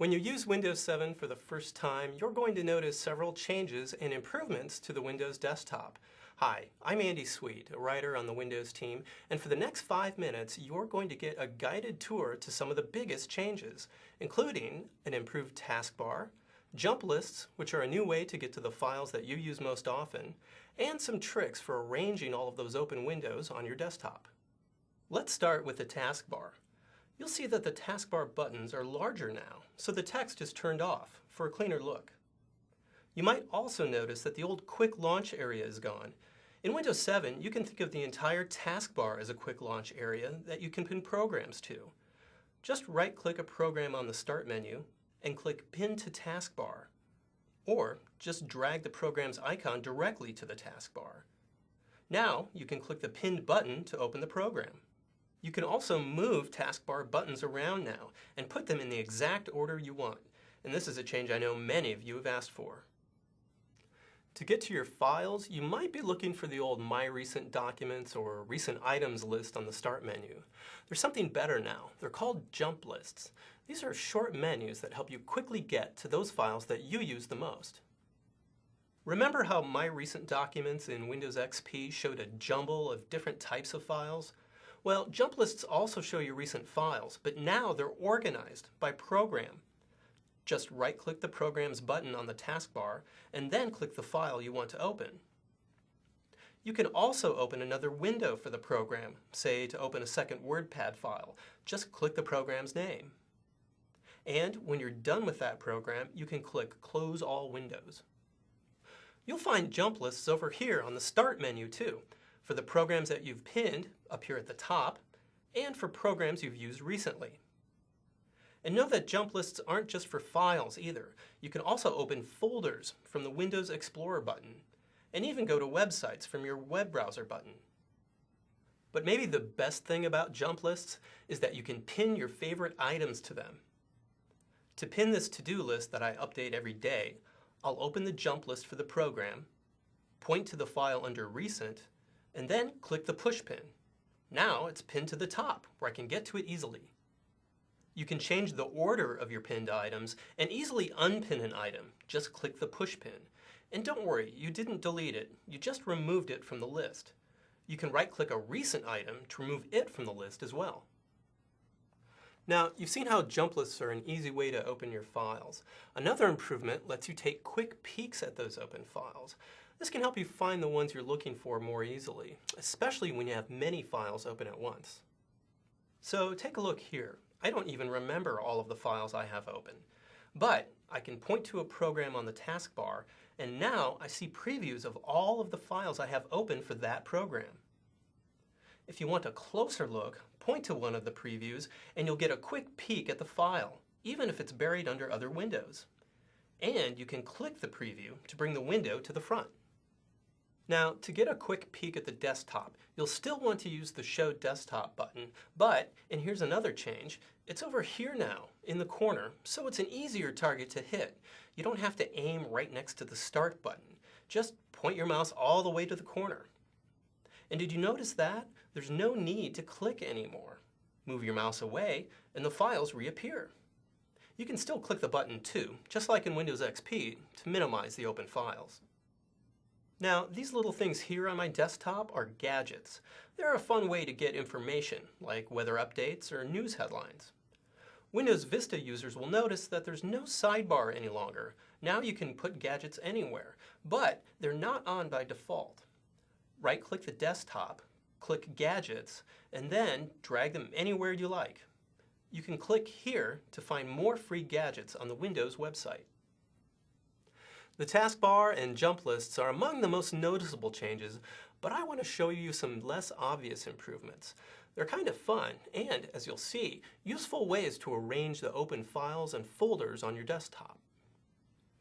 When you use Windows 7 for the first time, you're going to notice several changes and improvements to the Windows desktop. Hi, I'm Andy Sweet, a writer on the Windows team, and for the next 5 minutes, you're going to get a guided tour to some of the biggest changes, including an improved taskbar, jump lists, which are a new way to get to the files that you use most often, and some tricks for arranging all of those open windows on your desktop. Let's start with the taskbar. You'll see that the taskbar buttons are larger now, so the text is turned off for a cleaner look. You might also notice that the old quick launch area is gone. In Windows 7, you can think of the entire taskbar as a quick launch area that you can pin programs to. Just right-click a program on the Start menu and click Pin to Taskbar, or just drag the program's icon directly to the taskbar. Now you can click the pinned button to open the program. You can also move taskbar buttons around now and put them in the exact order you want. And this is a change I know many of you have asked for. To get to your files, you might be looking for the old My Recent Documents or Recent Items list on the Start menu. There's something better now. They're called jump lists. These are short menus that help you quickly get to those files that you use the most. Remember how My Recent Documents in Windows XP showed a jumble of different types of files? Well, jump lists also show you recent files, but now they're organized by program. Just right-click the Programs button on the taskbar and then click the file you want to open. You can also open another window for the program, say to open a second WordPad file. Just click the program's name. And when you're done with that program, you can click Close All Windows. You'll find jump lists over here on the Start menu too, for the programs that you've pinned up here at the top, and for programs you've used recently. And know that jump lists aren't just for files either. You can also open folders from the Windows Explorer button, and even go to websites from your web browser button. But maybe the best thing about jump lists is that you can pin your favorite items to them. To pin this to-do list that I update every day, I'll open the jump list for the program, point to the file under Recent, and then click the push pin. Now it's pinned to the top where I can get to it easily. You can change the order of your pinned items and easily unpin an item. Just click the push pin. And don't worry, you didn't delete it, you just removed it from the list. You can right-click a recent item to remove it from the list as well. Now, you've seen how jump lists are an easy way to open your files. Another improvement lets you take quick peeks at those open files. This can help you find the ones you're looking for more easily, especially when you have many files open at once. So take a look here. I don't even remember all of the files I have open, but I can point to a program on the taskbar, and now I see previews of all of the files I have open for that program. If you want a closer look, point to one of the previews and you'll get a quick peek at the file, even if it's buried under other windows. And you can click the preview to bring the window to the front. Now, to get a quick peek at the desktop, you'll still want to use the Show Desktop button, but, and here's another change, it's over here now, in the corner, so it's an easier target to hit. You don't have to aim right next to the Start button. Just point your mouse all the way to the corner. And did you notice that? There's no need to click anymore. Move your mouse away, and the files reappear. You can still click the button too, just like in Windows XP, to minimize the open files. Now, these little things here on my desktop are gadgets. They're a fun way to get information, like weather updates or news headlines. Windows Vista users will notice that there's no sidebar any longer. Now you can put gadgets anywhere, but they're not on by default. Right-click the desktop, click Gadgets, and then drag them anywhere you like. You can click here to find more free gadgets on the Windows website. The taskbar and jump lists are among the most noticeable changes, but I want to show you some less obvious improvements. They're kind of fun and, as you'll see, useful ways to arrange the open files and folders on your desktop.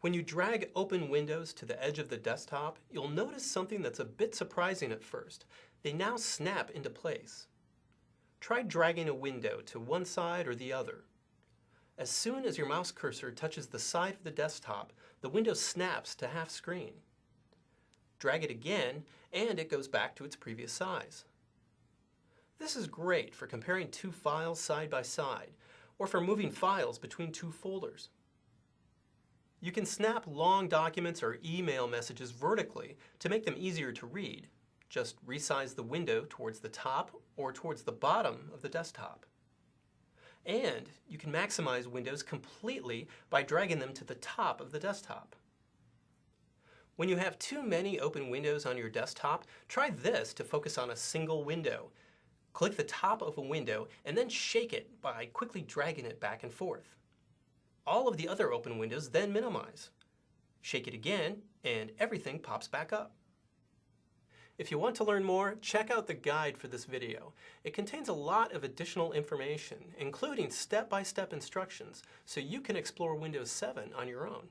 When you drag open windows to the edge of the desktop, you'll notice something that's a bit surprising at first. They now snap into place. Try dragging a window to one side or the other. As soon as your mouse cursor touches the side of the desktop, the window snaps to half screen. Drag it again, and it goes back to its previous size. This is great for comparing two files side by side, or for moving files between two folders. You can snap long documents or email messages vertically to make them easier to read. Just resize the window towards the top or towards the bottom of the desktop. And you can maximize windows completely by dragging them to the top of the desktop. When you have too many open windows on your desktop, try this to focus on a single window. Click the top of a window and then shake it by quickly dragging it back and forth. All of the other open windows then minimize. Shake it again and everything pops back up. If you want to learn more, check out the guide for this video. It contains a lot of additional information, including step-by-step instructions, so you can explore Windows 7 on your own.